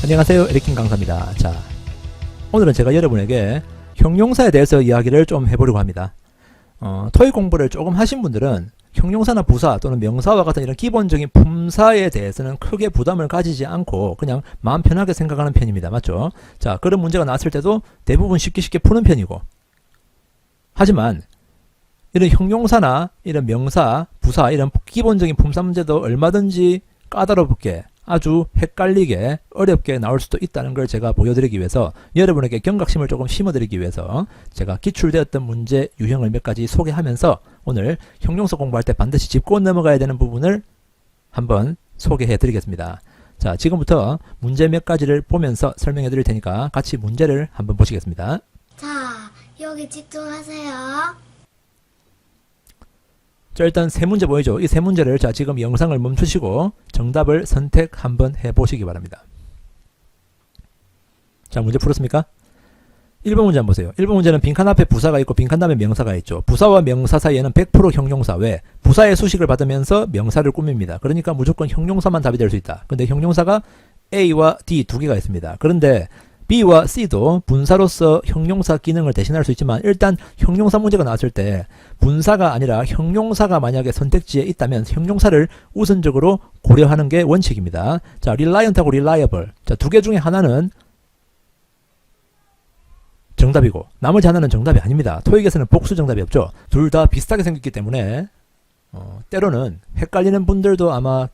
안녕하세요, 에릭킹 강사입니다. 자, 오늘은 제가 여러분에게 형용사에 대해서 이야기를 좀 해보려고 합니다. 토익 공부를 조금 하신 분들은 형용사나 부사 또는 명사와 같은 이런 기본적인 품사에 대해서는 크게 부담을 가지지 않고 그냥 마음 편하게 생각하는 편입니다. 맞죠? 자, 그런 문제가 나왔을 때도 대부분 쉽게 푸는 편이고, 하지만 이런 형용사나 이런 명사, 부사 이런 기본적인 품사 문제도 얼마든지 까다롭게 아주 헷갈리게 어렵게 나올 수도 있다는 걸 제가 보여드리기 위해서, 여러분에게 경각심을 조금 심어드리기 위해서 제가 기출되었던 문제 유형을 몇 가지 소개하면서 오늘 형용사 공부할 때 반드시 짚고 넘어가야 되는 부분을 한번 소개해 드리겠습니다. 자, 지금부터 문제 몇 가지를 보면서 설명해 드릴 테니까 같이 문제를 한번 보시겠습니다. 자, 여기 집중하세요. 자, 일단 세 문제 보이죠? 이 세 문제를 자, 지금 영상을 멈추시고 정답을 선택 한번 해보시기 바랍니다. 자, 문제 풀었습니까? 1번 문제 한번 보세요. 1번 문제는 빈칸 앞에 부사가 있고 빈칸 다음에 명사가 있죠. 부사와 명사 사이에는 100% 형용사, 왜? 부사의 수식을 받으면서 명사를 꾸밉니다. 그러니까 무조건 형용사만 답이 될 수 있다. 근데 형용사가 A와 D 두 개가 있습니다. 그런데 B와 C도 분사로서 형용사 기능을 대신할 수 있지만, 일단 형용사 문제가 나왔을 때 분사가 아니라 형용사가 만약에 선택지에 있다면 형용사를 우선적으로 고려하는 게 원칙입니다. 자, reliant하고 reliable. 자, 두 개 중에 하나는 정답이고 나머지 하나는 정답이 아닙니다. 토익에서는 복수 정답이 없죠. 둘 다 비슷하게 생겼기 때문에 때로는 헷갈리는 분들도 아마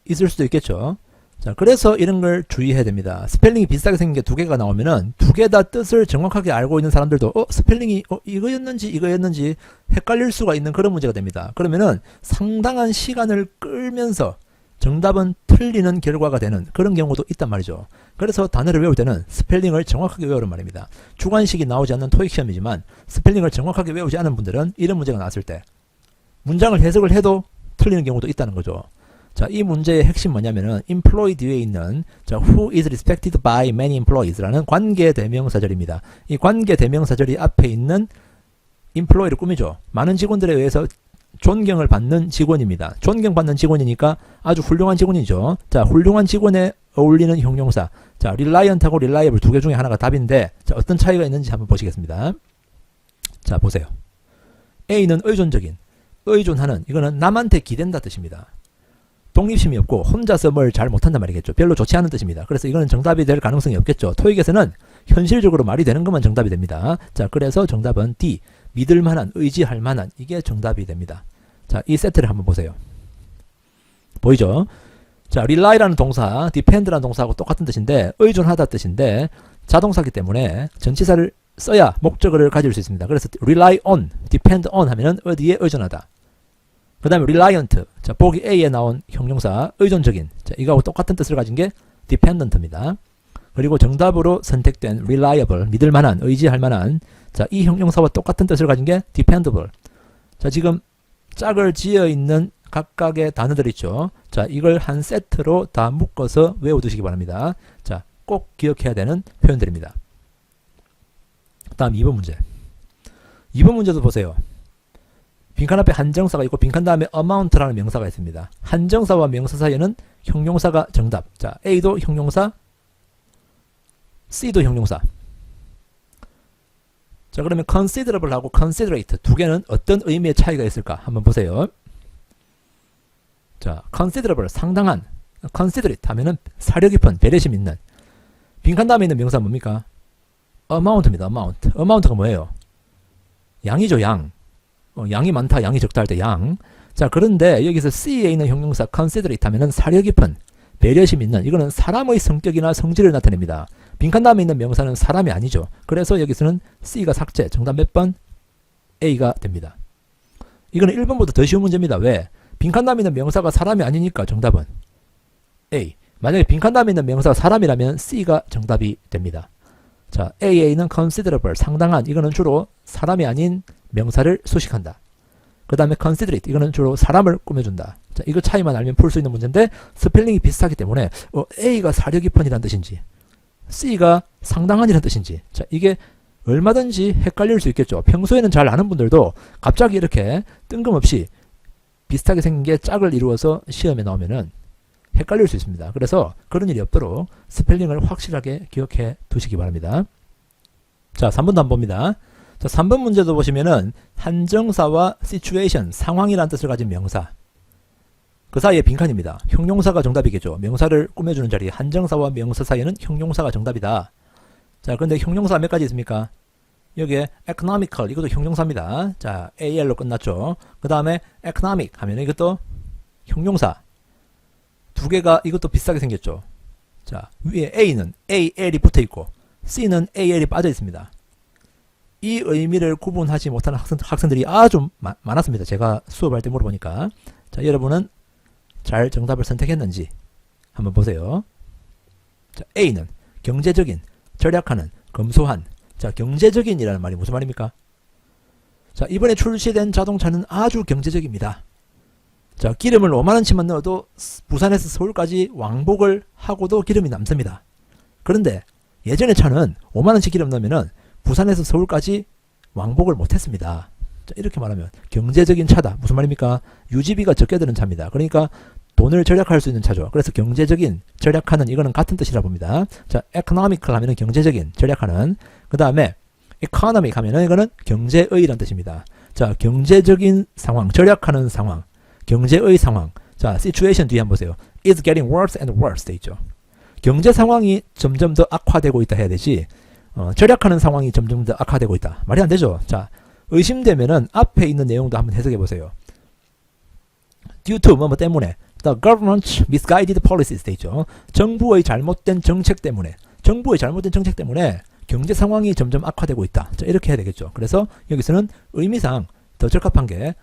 있을 수도 있겠죠. 자, 그래서 이런 걸 주의해야 됩니다. 스펠링이 비슷하게 생긴 게 두 개가 나오면은 두 개 다 뜻을 정확하게 알고 있는 사람들도 스펠링이 이거였는지 헷갈릴 수가 있는 그런 문제가 됩니다. 그러면은 상당한 시간을 끌면서 정답은 틀리는 결과가 되는 그런 경우도 있단 말이죠. 그래서 단어를 외울 때는 스펠링을 정확하게 외우란 말입니다. 주관식이 나오지 않는 토익 시험이지만 스펠링을 정확하게 외우지 않은 분들은 이런 문제가 나왔을 때 문장을 해석을 해도 틀리는 경우도 있다는 거죠. 자, 이 문제의 핵심 뭐냐면은 employee 뒤에 있는 자, who is respected by many employees라는 관계 대명사절입니다. 이 관계 대명사절이 앞에 있는 employee를 꾸미죠. 많은 직원들에 의해서 존경을 받는 직원입니다. 존경받는 직원이니까 아주 훌륭한 직원이죠. 자, 훌륭한 직원에 어울리는 형용사. 자, reliant하고 reliable 두 개 중에 하나가 답인데, 자, 어떤 차이가 있는지 한번 보시겠습니다. 자, 보세요. A는 의존적인, 의존하는, 이거는 남한테 기댄다 뜻입니다. 독립심이 없고 혼자서 뭘 잘 못한단 말이겠죠. 별로 좋지 않은 뜻입니다. 그래서 이거는 정답이 될 가능성이 없겠죠. 토익에서는 현실적으로 말이 되는 것만 정답이 됩니다. 자, 그래서 정답은 D, 믿을 만한, 의지할 만한, 이게 정답이 됩니다. 자, 이 세트를 한번 보세요. 보이죠? 자, rely라는 동사, depend라는 동사하고 똑같은 뜻인데 의존하다 뜻인데 자동사기 때문에 전치사를 써야 목적어를 가질 수 있습니다. 그래서 rely on, depend on 하면은 어디에 의존하다. 그 다음에 reliant, 자, 보기 A에 나온 형용사 의존적인, 자, 이거하고 똑같은 뜻을 가진 게 dependent입니다. 그리고 정답으로 선택된 reliable, 믿을 만한, 의지할 만한, 자, 이 형용사와 똑같은 뜻을 가진 게 dependable. 자, 지금 짝을 지어 있는 각각의 단어들 있죠. 자, 이걸 한 세트로 다 묶어서 외워두시기 바랍니다. 자, 꼭 기억해야 되는 표현들입니다. 다음 2번 문제. 2번 문제도 보세요. 빈칸 앞에 한정사가 있고 빈칸 다음에 amount라는 명사가 있습니다. 한정사와 명사 사이에는 형용사가 정답. 자, A도 형용사, C도 형용사. 자, 그러면 considerable하고 considerate 두 개는 어떤 의미의 차이가 있을까? 한번 보세요. 자, considerable 상당한, considerate 하면은 사려 깊은, 배려심 있는. 빈칸 다음에 있는 명사 뭡니까? amount입니다. amount가 뭐예요? 양이죠, 양. 양이 많다, 양이 적다 할 때 양. 자, 그런데 여기서 C에 있는 형용사 considerate 하면은 사려 깊은, 배려심 있는, 이거는 사람의 성격이나 성질을 나타냅니다. 빈칸 다음에 있는 명사는 사람이 아니죠. 그래서 여기서는 C가 삭제, 정답 몇 번? A가 됩니다. 이거는 1번보다 더 쉬운 문제입니다. 왜? 빈칸 다음에 있는 명사가 사람이 아니니까 정답은 A. 만약에 빈칸 다음에 있는 명사가 사람이라면 C가 정답이 됩니다. 자, A는 considerable, 상당한, 이거는 주로 사람이 아닌 명사를 수식한다. 그 다음에 considerate, 이거는 주로 사람을 꾸며준다. 자, 이거 차이만 알면 풀 수 있는 문제인데 스펠링이 비슷하기 때문에 A가 사려 깊은이란 뜻인지 C가 상당한이란 뜻인지, 자, 이게 얼마든지 헷갈릴 수 있겠죠. 평소에는 잘 아는 분들도 갑자기 이렇게 뜬금없이 비슷하게 생긴 게 짝을 이루어서 시험에 나오면은 헷갈릴 수 있습니다. 그래서 그런 일이 없도록 스펠링을 확실하게 기억해 두시기 바랍니다. 자, 3번도 한번 봅니다. 자, 3번 문제도 보시면은 한정사와 situation, 상황이라는 뜻을 가진 명사, 그 사이에 빈칸입니다. 형용사가 정답이겠죠. 명사를 꾸며주는 자리, 한정사와 명사 사이에는 형용사가 정답이다. 자, 그런데 형용사가 몇 가지 있습니까? 여기에 economical, 이것도 형용사입니다. 자, AL로 끝났죠. 그 다음에 economic 하면 이것도 형용사. 두 개가 이것도 비슷하게 생겼죠. 자, 위에 A는 AL이 붙어 있고 C는 AL이 빠져 있습니다. 이 의미를 구분하지 못하는 학생들이 아주 많았습니다. 제가 수업할 때 물어보니까. 자, 여러분은 잘 정답을 선택했는지 한번 보세요. 자, A는 경제적인, 절약하는, 검소한. 자, 경제적인이라는 말이 무슨 말입니까? 자, 이번에 출시된 자동차는 아주 경제적입니다. 자, 기름을 5만원치만 넣어도 부산에서 서울까지 왕복을 하고도 기름이 남습니다. 그런데 예전의 차는 5만원치 기름 넣으면은 부산에서 서울까지 왕복을 못했습니다. 자, 이렇게 말하면 경제적인 차다. 무슨 말입니까? 유지비가 적게 드는 차입니다. 그러니까 돈을 절약할 수 있는 차죠. 그래서 경제적인, 절약하는, 이거는 같은 뜻이라 봅니다. 자, economical 하면은 경제적인, 절약하는. 그 다음에 economic 하면은 이거는 경제의라는 뜻입니다. 자, 경제적인 상황, 절약하는 상황, 경제의 상황. 자, situation 뒤에 한번 보세요. It's getting worse and worse 돼 있죠. 경제 상황이 점점 더 악화되고 있다 해야 되지, 절약하는 상황이 점점 더 악화되고 있다. 말이 안 되죠. 자, 의심되면은 앞에 있는 내용도 한번 해석해 보세요. Due to 뭐 때문에 The government's misguided policies 돼 있죠. 정부의 잘못된 정책 때문에, 정부의 잘못된 정책 때문에 경제 상황이 점점 악화되고 있다. 자, 이렇게 해야 되겠죠. 그래서 여기서는 의미상 더 적합한 게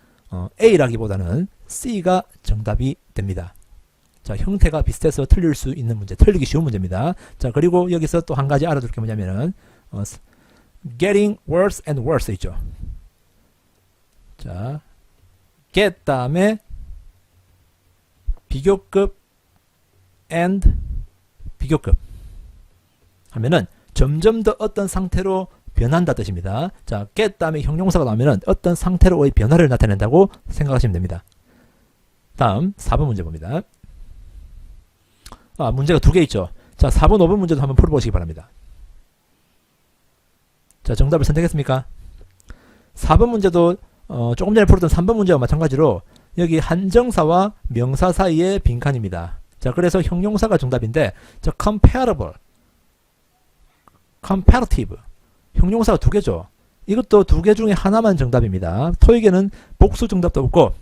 A라기보다는 C가 정답이 됩니다. 자, 형태가 비슷해서 틀릴 수 있는 문제, 틀리기 쉬운 문제입니다. 자, 그리고 여기서 또 한 가지 알아둘 게 뭐냐면은 getting worse and worse 있죠. 자, get 다음에 비교급 and 비교급 하면은 점점 더 어떤 상태로 변한다 뜻입니다. 자, get 다음에 형용사가 나오면은 어떤 상태로의 변화를 나타낸다고 생각하시면 됩니다. 다음 4번 문제 봅니다. 문제가 두 개 있죠. 자, 4번, 5번 문제도 한번 풀어보시기 바랍니다. 자, 정답을 선택했습니까? 4번 문제도 조금 전에 풀었던 3번 문제와 마찬가지로 여기 한정사와 명사 사이의 빈칸입니다. 자, 그래서 형용사가 정답인데, 자, comparable, comparative, 형용사가 두 개죠. 이것도 두 개 중에 하나만 정답입니다. 토익에는 복수 정답도 없고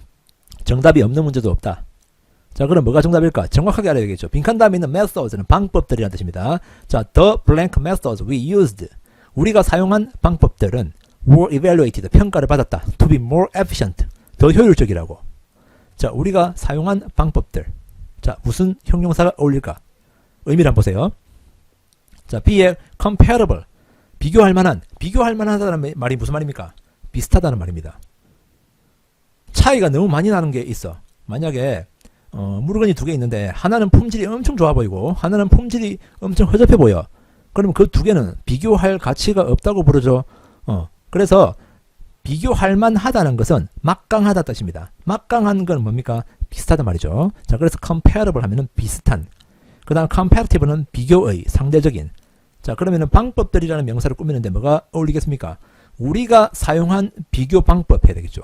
정답이 없는 문제도 없다. 자, 그럼 뭐가 정답일까? 정확하게 알아야 되겠죠. 빈칸 다음에 있는 methods는 방법들이라는 뜻입니다. 자, the blank methods we used, 우리가 사용한 방법들은 were evaluated, 평가를 받았다. to be more efficient, 더 효율적이라고. 자, 우리가 사용한 방법들. 자, 무슨 형용사가 어울릴까? 의미를 한번 보세요. 자, B의 comparable, 비교할 만한, 비교할 만하다는 말이 무슨 말입니까? 비슷하다는 말입니다. 차이가 너무 많이 나는 게 있어. 만약에 물건이 두 개 있는데 하나는 품질이 엄청 좋아 보이고 하나는 품질이 엄청 허접해 보여. 그러면 그 두 개는 비교할 가치가 없다고 부르죠. 그래서 비교할 만하다는 것은 막강하다 뜻입니다. 막강한 건 뭡니까? 비슷하다 말이죠. 자, 그래서 comparable 하면은 비슷한. 그 다음 comparative는 비교의, 상대적인. 자, 그러면은 방법들이라는 명사를 꾸미는데 뭐가 어울리겠습니까? 우리가 사용한 비교 방법 해야 되겠죠.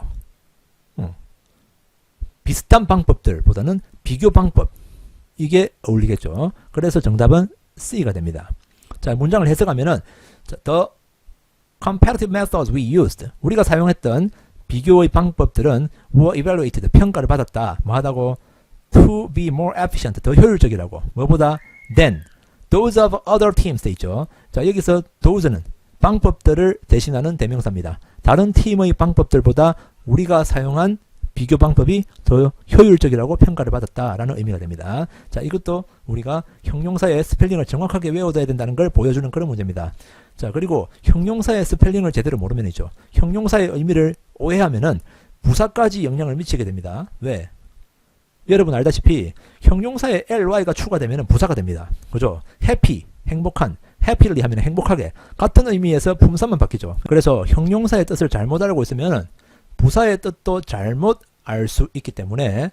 비슷한 방법들보다는 비교 방법, 이게 어울리겠죠. 그래서 정답은 C가 됩니다. 자, 문장을 해석하면은 the comparative methods we used, 우리가 사용했던 비교의 방법들은 were evaluated, 평가를 받았다. 뭐 하다고? to be more efficient, 더 효율적이라고. 뭐보다? than those of other teams 돼 있죠. 자, 여기서 those는 방법들을 대신하는 대명사입니다. 다른 팀의 방법들보다 우리가 사용한 비교 방법이 더 효율적이라고 평가를 받았다라는 의미가 됩니다. 자, 이것도 우리가 형용사의 스펠링을 정확하게 외워둬야 된다는 걸 보여주는 그런 문제입니다. 자, 그리고 형용사의 스펠링을 제대로 모르면이죠. 형용사의 의미를 오해하면은 부사까지 영향을 미치게 됩니다. 왜? 여러분 알다시피 형용사에 ly가 추가되면 부사가 됩니다. 그죠? happy, 행복한, happily 하면 행복하게, 같은 의미에서 품사만 바뀌죠. 그래서 형용사의 뜻을 잘못 알고 있으면 부사의 뜻도 잘못 알 수 있기 때문에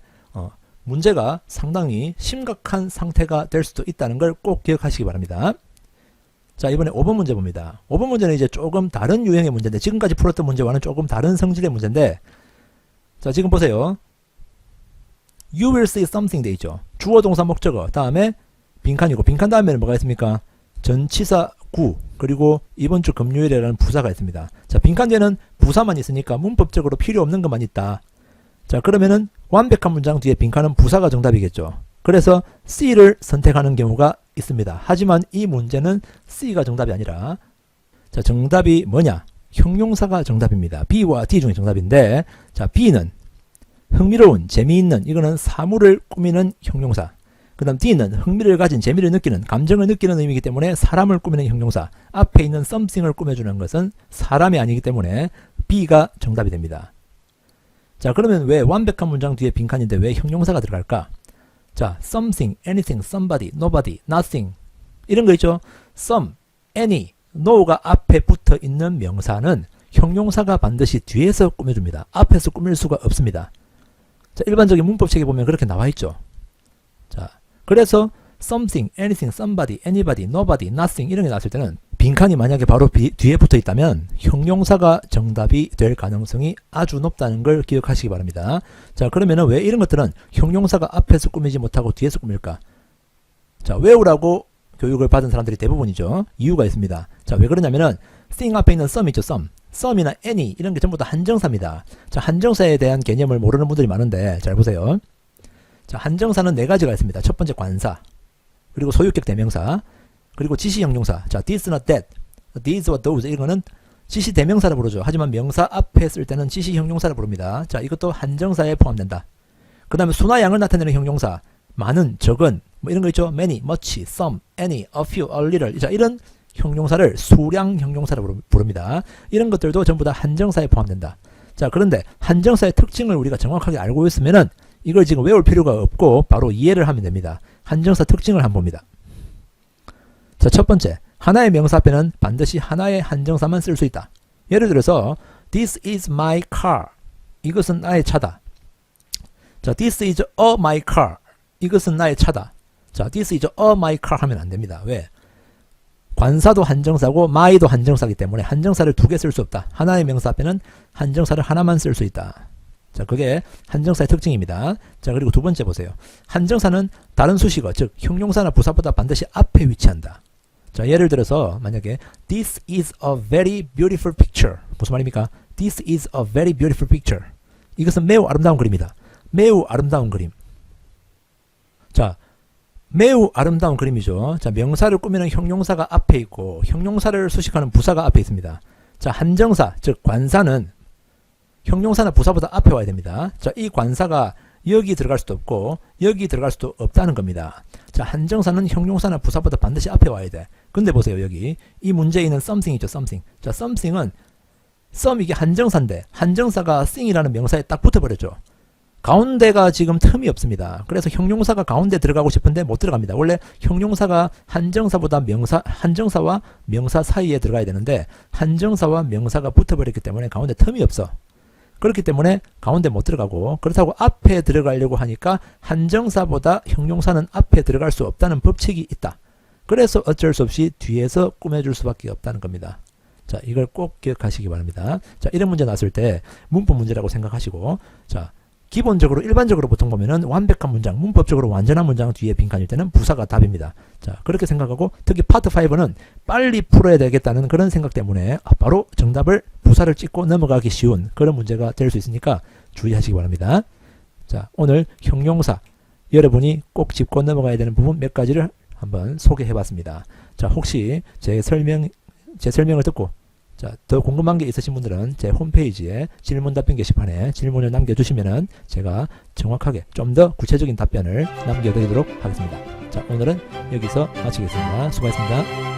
문제가 상당히 심각한 상태가 될 수도 있다는 걸 꼭 기억하시기 바랍니다. 자, 이번에 5번 문제 봅니다. 5번 문제는 이제 조금 다른 유형의 문제인데, 지금까지 풀었던 문제와는 조금 다른 성질의 문제인데, 자, 지금 보세요. You will see something 돼 있죠. 주어 동사 목적어 다음에 빈칸이고, 빈칸 다음에는 뭐가 있습니까? 전치사 구, 그리고 이번 주 금요일이라는 부사가 있습니다. 자, 빈칸 뒤에는 부사만 있으니까 문법적으로 필요 없는 것만 있다. 자, 그러면은 완벽한 문장 뒤에 빈칸은 부사가 정답이겠죠. 그래서 C를 선택하는 경우가 있습니다. 하지만 이 문제는 C가 정답이 아니라, 자, 정답이 뭐냐? 형용사가 정답입니다. B와 D 중에 정답인데, 자, B는 흥미로운, 재미있는, 이거는 사물을 꾸미는 형용사. 그 다음 D는 흥미를 가진, 재미를 느끼는, 감정을 느끼는 의미이기 때문에 사람을 꾸미는 형용사. 앞에 있는 something을 꾸며주는 것은 사람이 아니기 때문에 B가 정답이 됩니다. 자, 그러면 왜 완벽한 문장 뒤에 빈칸인데 왜 형용사가 들어갈까? 자, something, anything, somebody, nobody, nothing 이런 거 있죠. some, any, no가 앞에 붙어 있는 명사는 형용사가 반드시 뒤에서 꾸며줍니다. 앞에서 꾸밀 수가 없습니다. 자, 일반적인 문법책에 보면 그렇게 나와 있죠. 자, 그래서 something, anything, somebody, anybody, nobody, nothing 이런 게 나왔을 때는 빈칸이 만약에 바로 뒤에 붙어 있다면 형용사가 정답이 될 가능성이 아주 높다는 걸 기억하시기 바랍니다. 자, 그러면은 왜 이런 것들은 형용사가 앞에서 꾸미지 못하고 뒤에서 꾸밀까? 자, 외우라고 교육을 받은 사람들이 대부분이죠. 이유가 있습니다. 자, 왜 그러냐면은 thing 앞에 있는 some 있죠. some이나 any 이런 게 전부 다 한정사입니다. 자, 한정사에 대한 개념을 모르는 분들이 많은데 잘 보세요. 자, 한정사는 네 가지가 있습니다. 첫 번째 관사, 그리고 소유격 대명사, 그리고 지시 형용사. 자, this나 that, these와 those 이거는 지시 대명사를 부르죠. 하지만 명사 앞에 쓸 때는 지시 형용사를 부릅니다. 자, 이것도 한정사에 포함된다. 그 다음에 수나 양을 나타내는 형용사, 많은, 적은, 뭐 이런 거 있죠. many, much, some, any, a few, a little. 자, 이런 형용사를 수량 형용사로 부릅니다. 이런 것들도 전부 다 한정사에 포함된다. 자, 그런데 한정사의 특징을 우리가 정확하게 알고 있으면은 이걸 지금 외울 필요가 없고 바로 이해를 하면 됩니다. 한정사 특징을 한번 봅니다. 자, 첫 번째, 하나의 명사 앞에는 반드시 하나의 한정사만 쓸 수 있다. 예를 들어서 This is my car. 이것은 나의 차다. 자, This is a my car. 이것은 나의 차다. 자, This is a my car 하면 안 됩니다. 왜? 관사도 한정사고 my도 한정사이기 때문에 한정사를 두 개 쓸 수 없다. 하나의 명사 앞에는 한정사를 하나만 쓸 수 있다. 자, 그게 한정사의 특징입니다. 자, 그리고 두 번째 보세요. 한정사는 다른 수식어, 즉 형용사나 부사보다 반드시 앞에 위치한다. 자, 예를 들어서 만약에 This is a very beautiful picture. 무슨 말입니까? This is a very beautiful picture. 이것은 매우 아름다운 그림이다. 매우 아름다운 그림. 자, 매우 아름다운 그림이죠. 자, 명사를 꾸미는 형용사가 앞에 있고 형용사를 수식하는 부사가 앞에 있습니다. 자, 한정사, 즉 관사는 형용사나 부사보다 앞에 와야 됩니다. 자, 이 관사가 여기 들어갈 수도 없고 여기 들어갈 수도 없다는 겁니다. 자, 한정사는 형용사나 부사보다 반드시 앞에 와야 돼. 근데 보세요. 여기 이 문제에 있는 something 있죠. something. 자, something은 some 이게 한정사인데 한정사가 thing이라는 명사에 딱 붙어버렸죠. 가운데가 지금 틈이 없습니다. 그래서 형용사가 가운데 들어가고 싶은데 못 들어갑니다. 원래 형용사가 한정사보다 한정사와 명사 사이에 들어가야 되는데 한정사와 명사가 붙어버렸기 때문에 가운데 틈이 없어. 그렇기 때문에 가운데 못 들어가고, 그렇다고 앞에 들어가려고 하니까 한정사보다 형용사는 앞에 들어갈 수 없다는 법칙이 있다. 그래서 어쩔 수 없이 뒤에서 꾸며줄 수밖에 없다는 겁니다. 자, 이걸 꼭 기억하시기 바랍니다. 자, 이런 문제 나왔을 때 문법 문제라고 생각하시고, 자, 기본적으로 일반적으로 보통 보면은 완벽한 문장, 문법적으로 완전한 문장 뒤에 빈칸일 때는 부사가 답입니다. 자, 그렇게 생각하고 특히 파트 5는 빨리 풀어야 되겠다는 그런 생각 때문에 바로 정답을 부사를 찍고 넘어가기 쉬운 그런 문제가 될 수 있으니까 주의하시기 바랍니다. 자, 오늘 형용사 여러분이 꼭 짚고 넘어가야 되는 부분 몇 가지를 한번 소개해 봤습니다. 자, 혹시 제 설명을 듣고 자, 더 궁금한 게 있으신 분들은 제 홈페이지에 질문 답변 게시판에 질문을 남겨주시면은 제가 정확하게 좀 더 구체적인 답변을 남겨드리도록 하겠습니다. 자, 오늘은 여기서 마치겠습니다. 수고하셨습니다.